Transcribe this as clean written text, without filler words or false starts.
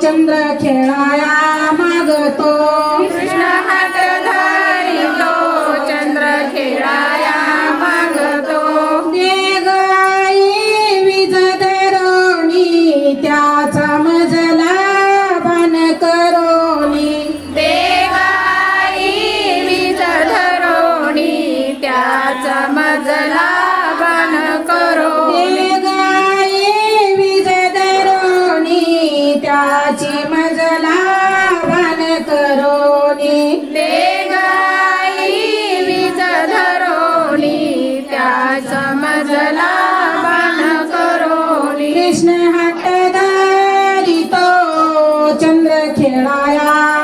चंद्र खेळाया मागतो कृष्ण हात धरितो चंद्र खेळाया मागतो देग आई वीज धरोणी त्याचा मजला भान करोनी देवाई वीज धरोणी त्याचा मजला बन करो देग आई वीज धरोणी त्याची मजला भान करोनी देगाई वीज धरोणी त्याचा मजला बन करोनी कृष्ण हात धरितो चंद्र खेळाया